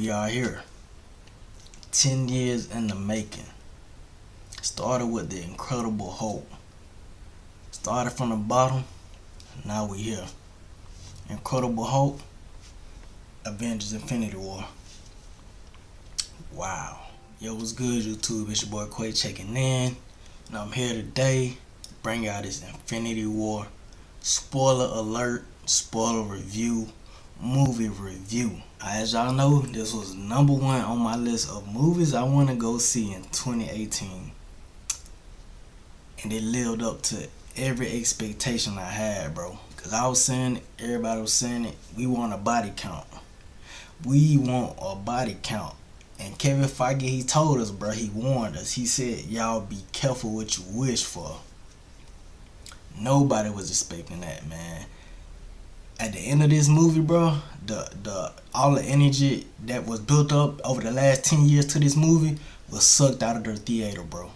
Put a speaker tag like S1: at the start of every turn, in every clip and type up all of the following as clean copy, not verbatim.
S1: we are here. 10 years in the making. Started with the Incredible Hulk. Started from the bottom, now we here. Incredible Hulk, Avengers Infinity War. Wow. Yo, what's good, YouTube? It's your boy Quay checking in. And I'm here today to bring out this Infinity War spoiler alert, spoiler review, movie review. As y'all know, this was #1 on my list of movies I want to go see in 2018. And it lived up to every expectation I had, bro. Because I was saying it, everybody was saying it, we want a body count. We want a body count. And Kevin Feige, he told us, bro, he warned us. He said, y'all be careful what you wish for. Nobody was expecting that, man. At the end of this movie, bro, all the energy that was built up over the last 10 years to this movie was sucked out of their theater, bro.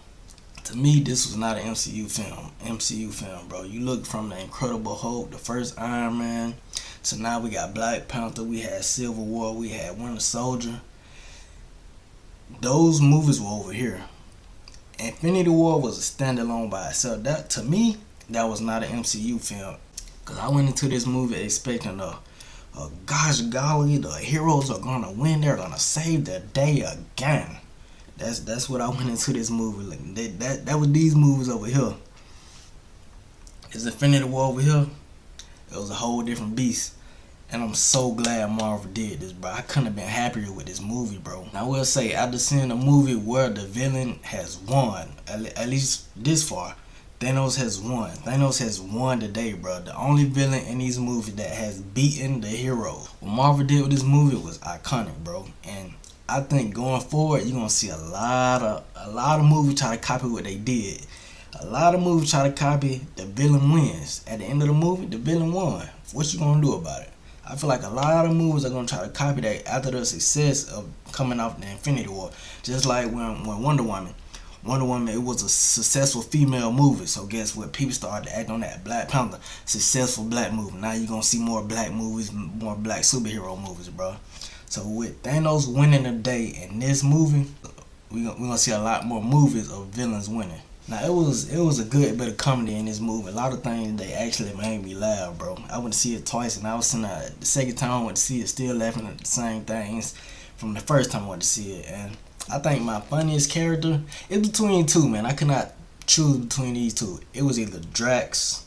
S1: To me, this was not an MCU film, bro. You look from the Incredible Hulk, the first Iron Man, so now we got Black Panther, we had Civil War, we had Winter Soldier. Those movies were over here. Infinity War was a standalone by itself. That, to me, that was not an MCU film. Cause I went into this movie expecting gosh golly, the heroes are gonna win. They're gonna save the day again. That's what I went into this movie. Like that was these movies over here. Is Infinity War over here? It was a whole different beast. And I'm so glad Marvel did this, bro. I couldn't have been happier with this movie, bro. And I will say, after seeing a movie where the villain has won, at least this far, Thanos has won. Thanos has won today, bro. The only villain in these movies that has beaten the hero. What Marvel did with this movie was iconic, bro. And I think going forward, you're gonna see a lot of movies try to copy what they did. A lot of movies try to copy the villain wins. At the end of the movie, the villain won. What you gonna do about it? I feel like a lot of movies are gonna try to copy that after the success of coming off the Infinity War. Just like when Wonder Woman, it was a successful female movie. So guess what? People started to act on that. Black Panther, successful black movie. Now you're gonna see more black movies, more black superhero movies, bro. So with Thanos winning the day in this movie, we're gonna see a lot more movies of villains winning. Now it was a good bit of comedy in this movie. A lot of things they actually made me laugh, bro. I went to see it twice, and I was in the second time I went to see it, still laughing at the same things from the first time I went to see it. And I think my funniest character is between two, man. I could not choose between these two. It was either Drax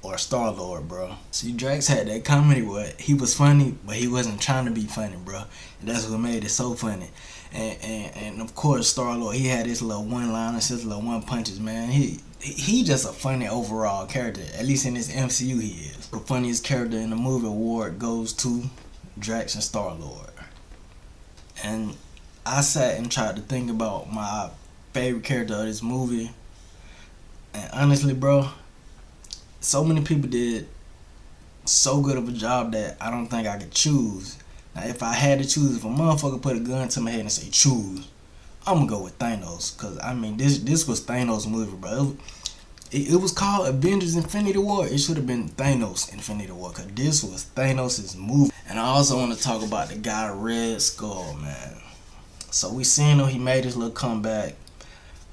S1: or Star-Lord, bro. See, Drax had that comedy where he was funny, but he wasn't trying to be funny, bro. And that's what made it so funny. And of course, Star-Lord, he had his little one-liners, his little one-punches, man. He just a funny overall character. At least in this MCU, he is. The funniest character in the movie award goes to Drax and Star-Lord. And I sat and tried to think about my favorite character of this movie. And honestly, bro, so many people did so good of a job that I don't think I could choose. Now, if I had to choose, if a motherfucker put a gun to my head and say choose, I'm gonna go with Thanos. Cause I mean, this was Thanos' movie, bro. It was called Avengers Infinity War. It should have been Thanos Infinity War, cause this was Thanos' movie. And I also want to talk about the guy Red Skull, man. So we seen him. He made his little comeback.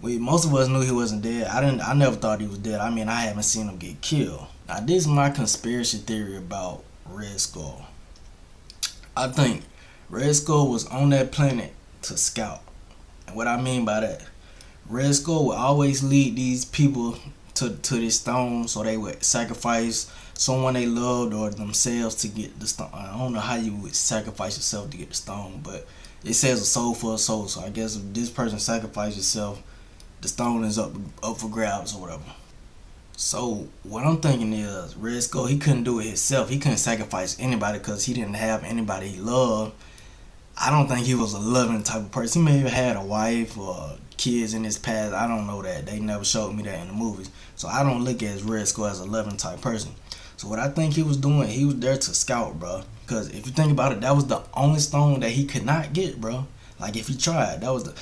S1: Most of us knew he wasn't dead. I never thought he was dead. I mean, I haven't seen him get killed. Now, this is my conspiracy theory about Red Skull. I think Red Skull was on that planet to scout. And what I mean by that, Red Skull would always lead these people to this stone, so they would sacrifice someone they loved or themselves to get the stone. I don't know how you would sacrifice yourself to get the stone, but it says a soul for a soul. So I guess if this person sacrificed himself, the stone is up for grabs or whatever. So what I'm thinking is, Red Skull, he couldn't do it himself. He couldn't sacrifice anybody because he didn't have anybody he loved. I don't think he was a loving type of person. He may have had a wife or kids in his past. I don't know that. They never showed me that in the movies. So I don't look at Red Skull as a loving type person. So what I think he was doing, he was there to scout, bro. Because if you think about it, that was the only stone that he could not get, bro. Like if he tried, that was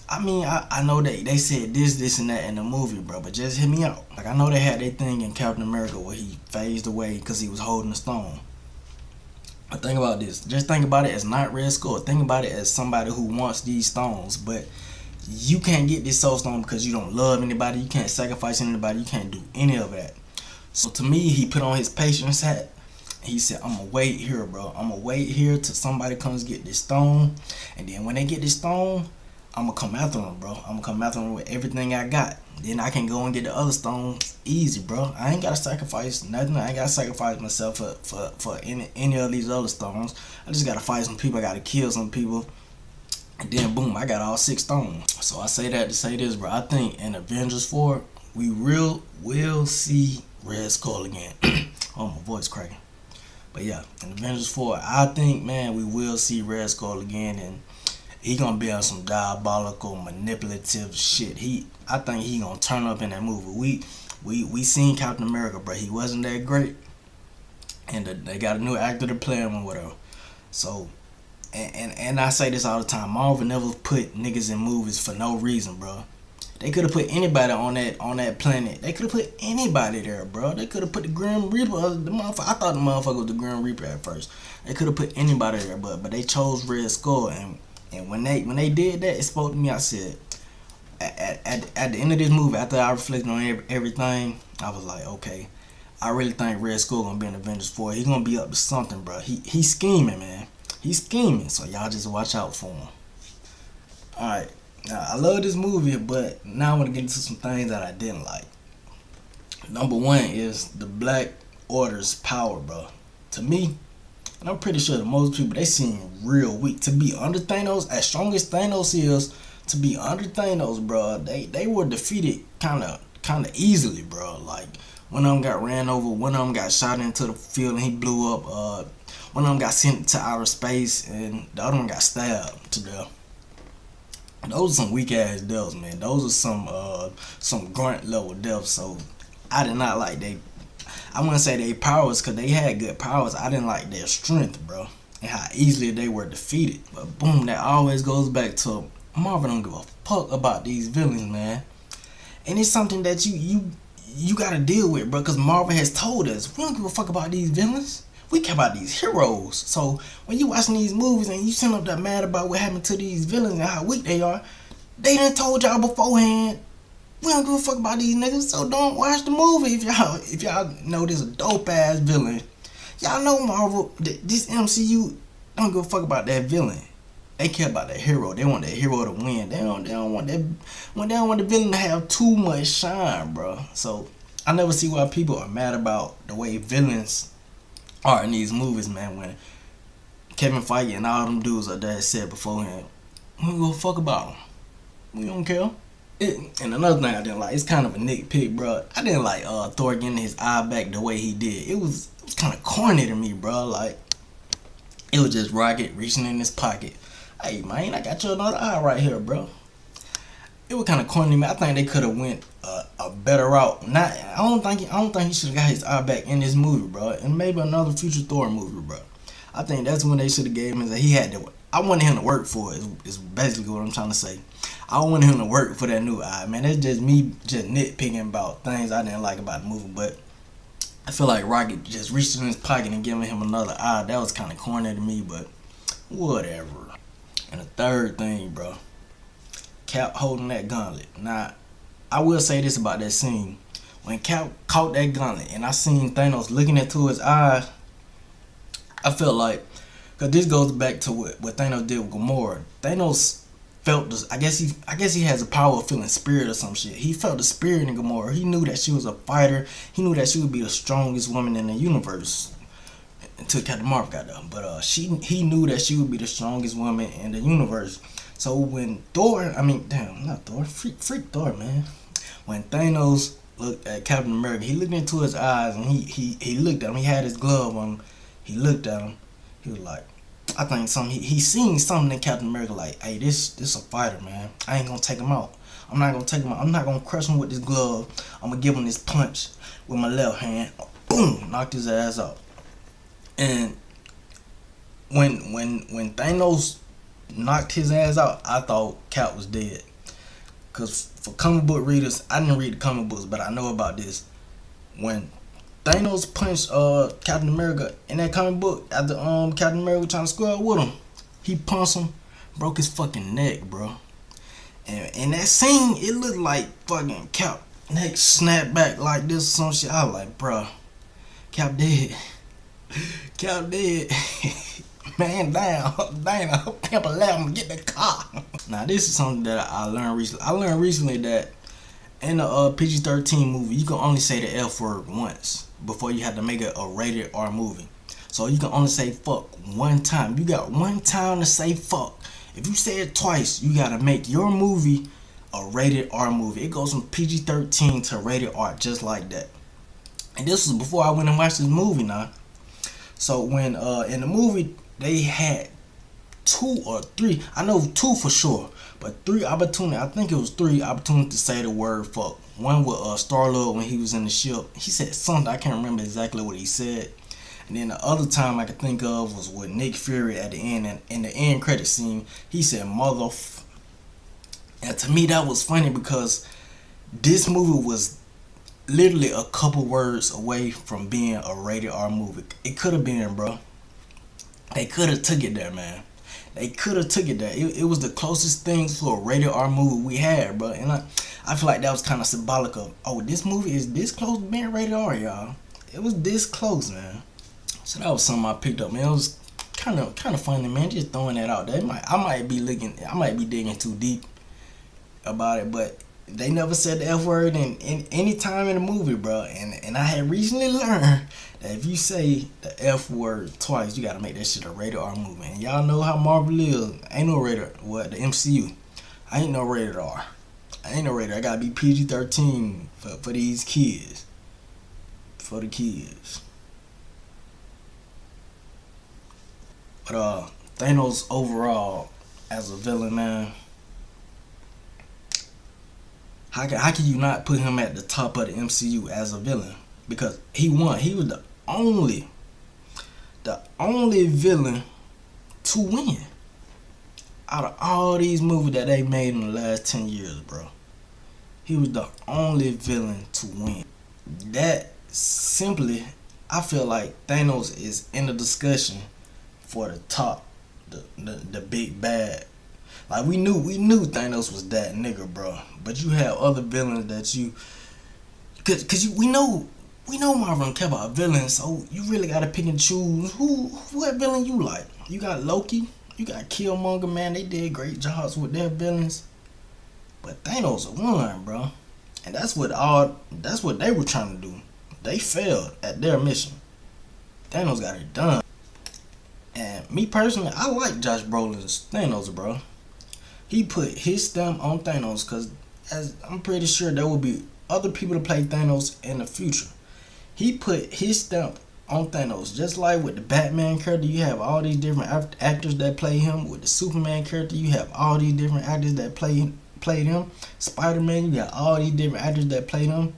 S1: I know they said this and that in the movie, bro, but just hit me out. Like, I know they had their thing in Captain America where he phased away because he was holding the stone. But think about this. Just think about it as not Red Skull. Think about it as somebody who wants these stones, but you can't get this soul stone because you don't love anybody. You can't sacrifice anybody. You can't do any of that. So to me, he put on his patience hat. He said, I'm going to wait here, bro. I'm going to wait here till somebody comes get this stone. And then when they get this stone, I'm going to come after them, bro. I'm going to come after them with everything I got. Then I can go and get the other stones easy, bro. I ain't got to sacrifice nothing. I ain't got to sacrifice myself for any of these other stones. I just got to fight some people. I got to kill some people. And then, boom, I got all 6 stones. So I say that to say this, bro. I think in Avengers 4, we will see Red Skull again. Oh, my voice cracking. But yeah, in Avengers 4, I think, man, we will see Red Skull again, and he gonna be on some diabolical, manipulative shit. I think he gonna turn up in that movie. We seen Captain America, bro. He wasn't that great, and they got a new actor to play him or whatever. So, and I say this all the time. Marvel never put niggas in movies for no reason, bro. They could have put anybody on that planet. They could have put anybody there, bro. They could have put the Grim Reaper. I thought the motherfucker was the Grim Reaper at first. They could have put anybody there, but they chose Red Skull. And when they did that, it spoke to me. I said, at the end of this movie, after I reflected on everything, I was like, okay, I really think Red Skull gonna be in Avengers 4. He gonna be up to something, bro. He's scheming, man. He's scheming. So y'all just watch out for him. All right. Now, I love this movie, but now I want to get into some things that I didn't like. Number 1 is the Black Order's power, bro. To me, and I'm pretty sure that most people, they seem real weak. To be under Thanos, as strong as Thanos is, to be under Thanos, bro, they were defeated kind of easily, bro. Like, one of them got ran over, one of them got shot into the field and he blew up. One of them got sent to outer space, and the other one got stabbed to death. Those are some weak ass deaths, man. Those are some grunt level deaths. So I did not like I wouldn't say they powers, because they had good powers. I didn't like their strength, bro, and how easily they were defeated. But boom, that always goes back to Marvel don't give a fuck about these villains, man. And it's something that you gotta deal with, bro, because Marvel has told us we don't give a fuck about these villains. We care about these heroes. So when you watching these movies and you sitting up there mad about what happened to these villains and how weak they are, they done told y'all beforehand, we don't give a fuck about these niggas, so don't watch the movie if y'all know this a dope ass villain. Y'all know Marvel, this MCU don't give a fuck about that villain. They care about that hero. They want that hero to win. They don't want the villain to have too much shine, bro. So I never see why people are mad about the way villains are in these movies, man. When Kevin Feige and all them dudes are there said beforehand, we don't give a fuck about them. We don't care. And another thing I didn't like, it's kind of a nitpick, bro. I didn't like Thor getting his eye back the way he did. It was kind of corny to me, bro. Like, it was just Rocket reaching in his pocket. Hey, man, I got you another eye right here, bro. It was kind of corny to me. I think they could have went a better route. I don't think he should have got his eye back in this movie, bro. And maybe another future Thor movie, bro. I think that's when they should have gave him that he had to. I wanted him to work for it. Is basically what I'm trying to say. I wanted him to work for that new eye, man. That's just me just nitpicking about things I didn't like about the movie, but I feel like Rocket just reached in his pocket and giving him another eye. That was kind of corny to me, but whatever. And the third thing, bro, Cap holding that gauntlet. Now, I will say this about that scene. When Cap caught that gauntlet and I seen Thanos looking into his eyes, I felt like, because this goes back to what Thanos did with Gamora. Thanos felt this, I guess he has the power of feeling spirit or some shit. He felt the spirit in Gamora. He knew that she was a fighter. He knew that she would be the strongest woman in the universe until Captain Marvel got there. But he knew that she would be the strongest woman in the universe. So when freak Thor, man. When Thanos looked at Captain America, he looked into his eyes and he looked at him. He had his glove on him. He looked at him. He was like, I think he seen something in Captain America like, hey, this a fighter, man. I ain't gonna take him out. I'm not gonna take him out. I'm not gonna crush him with this glove. I'm gonna give him this punch with my left hand. Boom, knocked his ass out. And when Thanos knocked his ass out, I thought Cap was dead. Cause for comic book readers, I didn't read the comic books, but I know about this. When Thanos punched Captain America in that comic book after Captain America trying to square up with him. He punched him, broke his fucking neck, bro. And in that scene, it looked like fucking Cap neck snapped back like this or some shit. I was like, bro, Cap dead. Cap dead. Man down, Pimp 11, get the car. Now this is something that I learned recently. I learned recently that in the PG-13 movie, you can only say the F word once before you have to make it a rated R movie. So you can only say fuck one time. You got one time to say fuck. If you say it twice, you gotta make your movie a rated R movie. It goes from PG-13 to rated R just like that. And this was before I went and watched this movie now. So when in the movie they had 2 or 3, I know 2 for sure, but 3 opportunities, I think it was 3 opportunities to say the word fuck. One with Star-Lord when he was in the ship. He said something, I can't remember exactly what he said. And then the other time I could think of was with Nick Fury at the end, and in the end credit scene, he said and to me that was funny because this movie was literally a couple words away from being a rated R movie. It could have been, bro. They could have took it there, man. They could have took it there. It was the closest thing to a rated R movie we had, bro. And I feel like that was kind of symbolic of, oh, this movie is this close to being rated R, y'all. It was this close, man. So that was something I picked up, man. It was kind of funny, man. Just throwing that out there. I might be digging too deep about it, but they never said the F word in any time in the movie, bro. And I had recently learned that if you say the F word twice, you gotta make that shit a rated R movie. And y'all know how Marvel is. Ain't no rated, what, the MCU. I ain't no rated R. I ain't no rated. I gotta be PG-13 for these kids. For the kids. But Thanos overall as a villain, man. How can you not put him at the top of the MCU as a villain? Because he won. He was the only villain to win out of all these movies that they made in the last 10 years, bro. He was the only villain to win. That simply, I feel like Thanos is in the discussion for the top, the big bad. Like we knew Thanos was that nigga, bro. But you have other villains that you, cause we know Marvel don't care about villains, so you really gotta pick and choose what villain you like. You got Loki, you got Killmonger, man. They did great jobs with their villains, but Thanos won, bro. And that's what they were trying to do. They failed at their mission. Thanos got it done. And me personally, I like Josh Brolin's Thanos, bro. He put his stamp on Thanos because as I'm pretty sure there will be other people to play Thanos in the future. He put his stamp on Thanos. Just like with the Batman character, you have all these different actors that play him. With the Superman character, you have all these different actors that played him. Spider-Man, you got all these different actors that played him.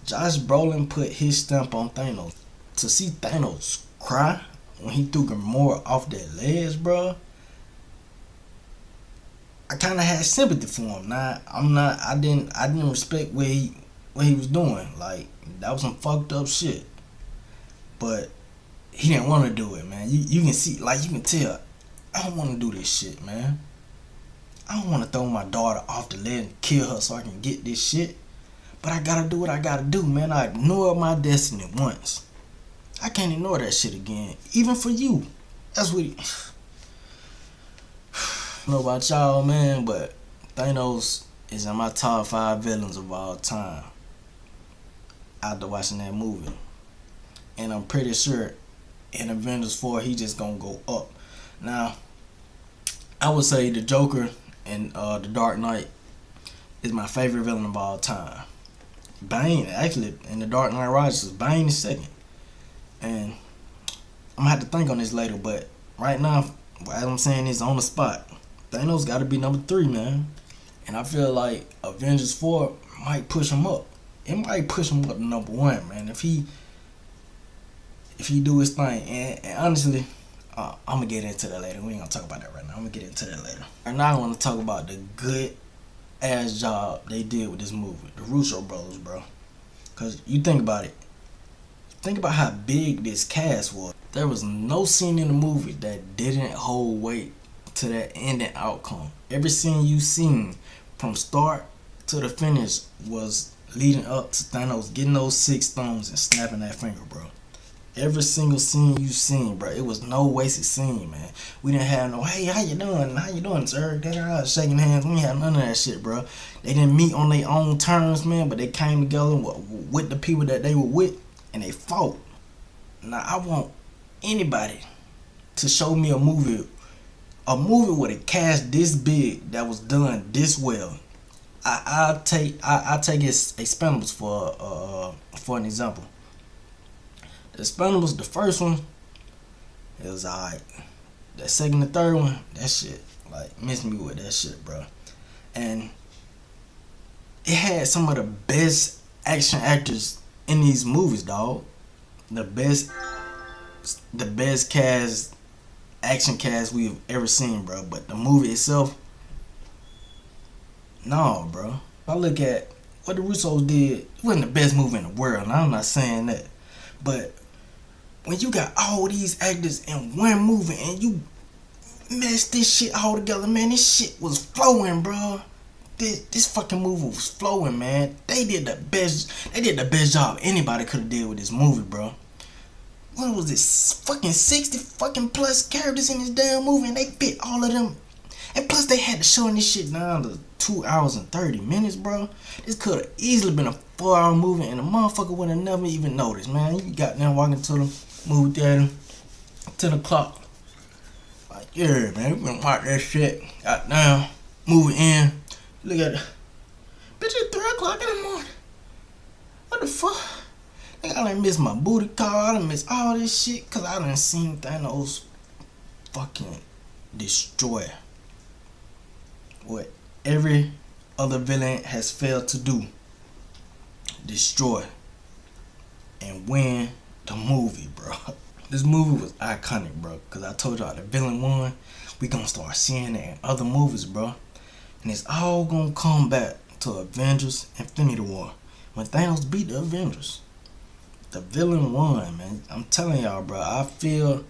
S1: Josh Brolin put his stamp on Thanos. To see Thanos cry when he threw Gamora off their legs, bro, I kind of had sympathy for him. Now I didn't respect what he was doing. Like, that was some fucked up shit. But he didn't want to do it, man. You can see, like, you can tell, I don't want to do this shit, man. I don't want to throw my daughter off the ledge and kill her so I can get this shit. But I gotta do what I gotta do, man. I ignored my destiny once. I can't ignore that shit again. Even for you. That's what he... I don't know about y'all, man, but Thanos is in my top 5 villains of all time after watching that movie. And I'm pretty sure in Avengers 4 he just gonna go up. Now, I would say the Joker in The Dark Knight is my favorite villain of all time. Bane, actually, in The Dark Knight Rises, Bane is second. And I'm gonna have to think on this later, but right now, as I'm saying, it's on the spot. Thanos gotta be number 3, man. And I feel like Avengers 4 might push him up. It might push him up to number 1, man. If he do his thing. And honestly, I'm gonna get into that later. We ain't gonna talk about that right now. I'm gonna get into that later. Right now I wanna talk about the good ass job they did with this movie. The Russo brothers, bro. Cause you think about it. think about how big this cast was. There was no scene in the movie that didn't hold weight to that ending outcome. Every scene you seen from start to the finish was leading up to Thanos getting those 6 stones and snapping that finger, bro. Every single scene you seen, bro, it was no wasted scene, man. We didn't have no, hey, how you doing? How you doing, sir? Shaking hands. We didn't have none of that shit, bro. They didn't meet on their own terms, man, but they came together with the people that they were with, and they fought. Now, I want anybody to show me a movie with a cast this big that was done this well. I take Expendables for an example. The Expendables, the first one, it was alright. The second and third one, that shit, like, missed me with that shit, bro. And it had some of the best action actors in these movies, dog. The best action cast we've ever seen, bro. But the movie itself, no, bro. If I look at what the Russos did, it wasn't the best movie in the world, and I'm not saying that. But when you got all these actors in one movie and you mess this shit all together, man, this shit was flowing, bro. This fucking movie was flowing, man. They did the best job anybody could have did with this movie, bro. What was this? Fucking 60 fucking plus characters in this damn movie, and they fit all of them. And plus they had to show this shit down to 2 hours and 30 minutes, bro. This could have easily been a 4-hour movie, and the motherfucker would have never even noticed, man. You got them walking to the movie theater, 10 o'clock. Like, yeah, man, we been watch that shit. Got down, movie in. Look at it. Bitch, it's 3 o'clock in the morning. What the fuck? I done missed my booty call. I done missed all this shit because I done seen Thanos fucking destroy what every other villain has failed to do. Destroy and win the movie, bro. This movie was iconic, bro, because I told y'all the villain won. We gonna start seeing it in other movies, bro. And it's all gonna come back to Avengers Infinity War. When Thanos beat the Avengers, the villain won, man. I'm telling y'all, bro. I feel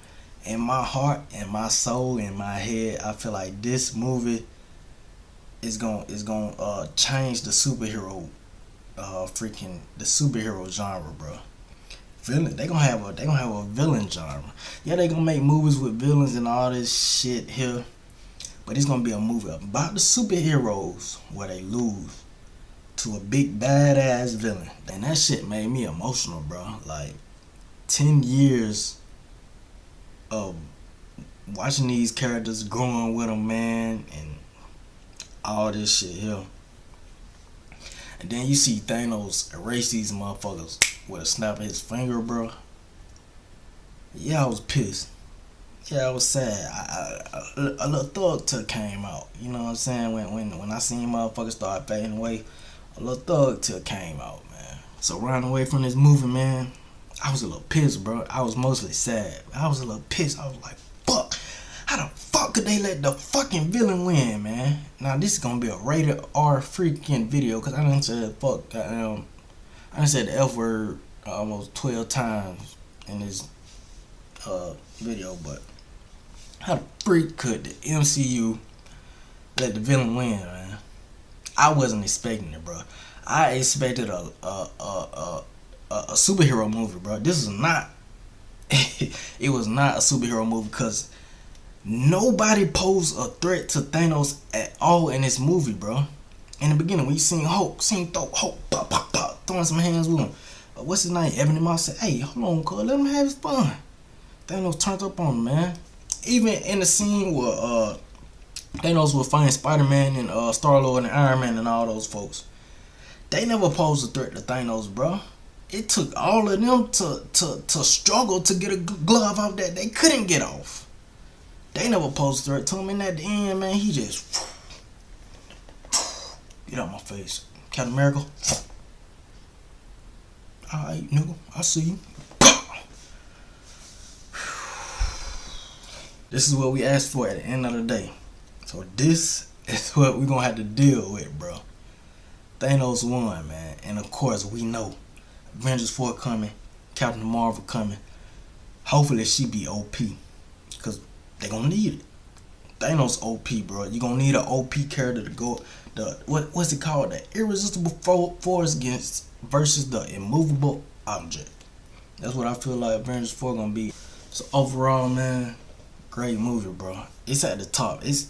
S1: in my heart, in my soul, in my head, I feel like this movie is gonna change the superhero the superhero genre, bro. Villain, they gonna have a villain genre. Yeah, they gonna make movies with villains and all this shit here, but it's gonna be a movie about the superheroes where they lose to a big badass villain. And that shit made me emotional, bro. Like 10 years of watching these characters growing with them, man, and all this shit here. And then you see Thanos erase these motherfuckers with a snap of his finger, bro. Yeah, I was pissed. Yeah, I was sad. A little thug tuck came out. You know what I'm saying? When I seen motherfuckers start fading away, a little thug tuck came out, man. So running away from this movie, man, I was a little pissed, bro. I was mostly sad. I was a little pissed. I was like, fuck. How the fuck could they let the fucking villain win, man? Now this is gonna be a rated R freaking video, cause I done said fuck, goddamn. I done said the F word almost 12 times in this video, but how the freak could the MCU let the villain win, man? I wasn't expecting it, bro. I expected a superhero movie, bro. This is not. It was not a superhero movie, cause nobody posed a threat to Thanos at all in this movie, bro. In the beginning, when you seen Hulk, pop, pop, pop, throwing some hands with him. What's his name? Ebony Moss said, hey, hold on, cuz, let him have his fun. Thanos turned up on him, man. Even in the scene where Thanos will find Spider-Man and Star-Lord and Iron Man and all those folks, they never posed a threat to Thanos, bro. It took all of them to struggle to get a glove off that they couldn't get off. They never posed a threat to him, and at the end, man, he just get out my face. Captain America. Alright, nigga, I see you. This is what we asked for at the end of the day. So this is what we're gonna have to deal with, bro. Thanos won, man. And of course, we know Avengers 4 coming. Captain Marvel coming. Hopefully she be OP, cause they gonna need it. Thanos OP, bro. You gonna need an OP character to go. What's it called? The irresistible force against versus the immovable object. That's what I feel like Avengers 4 gonna be. So overall, man, great movie, bro. It's at the top. It's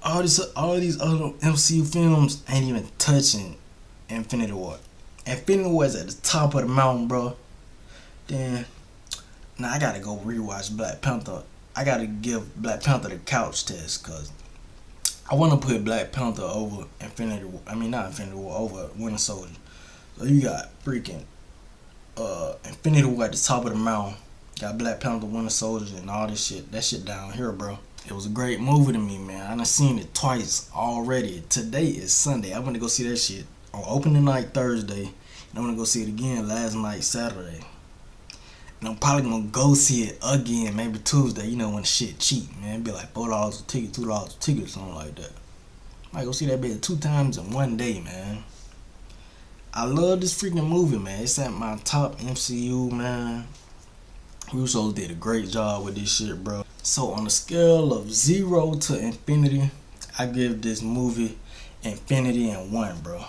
S1: all these other MCU films ain't even touching Infinity War. Infinity War is at the top of the mountain, bro. Then now I gotta go rewatch Black Panther. I gotta give Black Panther the couch test, cause I wanna put Black Panther over Infinity War. I mean not Infinity War, over Winter Soldier. So you got freaking Infinity War at the top of the mountain. Got Black Panther, Winter Soldier, and all this shit. That shit down here, bro. It was a great movie to me, man. I done seen it twice already. Today is Sunday. I went to go see that shit on opening night Thursday, and I'm gonna go see it again last night Saturday. And I'm probably gonna go see it again maybe Tuesday. You know when shit cheap, man. It'd be like $4 a ticket, $2 a ticket, something like that. Might go see that bitch 2 times in one day, man. I love this freaking movie, man. It's at my top MCU, man. Russo did a great job with this shit, bro. So on a scale of 0 to infinity, I give this movie infinity and 1, bro.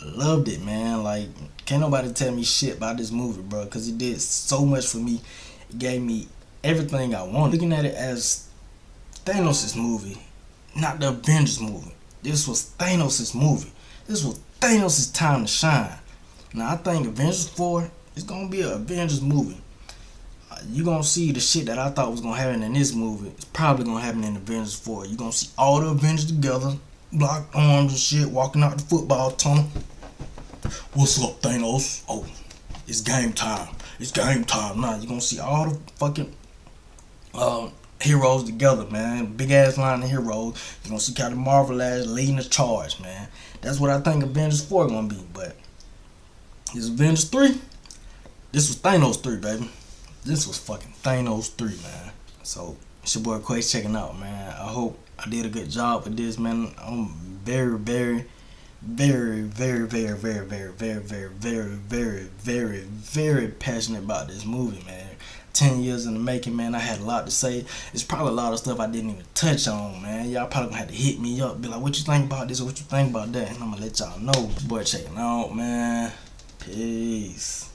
S1: Loved it, man. Like, can't nobody tell me shit about this movie, bro, because it did so much for me. It gave me everything I wanted. Looking at it as Thanos' movie, not the Avengers movie. This was Thanos' movie. This was Thanos' time to shine. Now I think Avengers 4 is gonna be an Avengers movie. You gonna see the shit that I thought was gonna happen in this movie. It's probably gonna happen in Avengers 4. You gonna see all the Avengers together, locked arms and shit, walking out the football tunnel. What's up, Thanos? Oh, it's game time. It's game time. Nah, you gonna see all the fucking heroes together, man. Big ass line of heroes. You gonna see Captain Marvel as leading the charge, man. That's what I think Avengers 4 gonna be. But this Avengers 3, this was Thanos 3, baby. This was fucking Thanos 3, man. So it's your boy Quay checking out, man. I hope I did a good job with this, man. I'm very, very, very, very, very, very, very, very, very, very, very, very, very passionate about this movie, man. 10 years in the making, man. I had a lot to say. It's probably a lot of stuff I didn't even touch on, man. Y'all probably gonna have to hit me up, be like, what you think about this or what you think about that? And I'm gonna let y'all know. Boy checking out, man. Peace.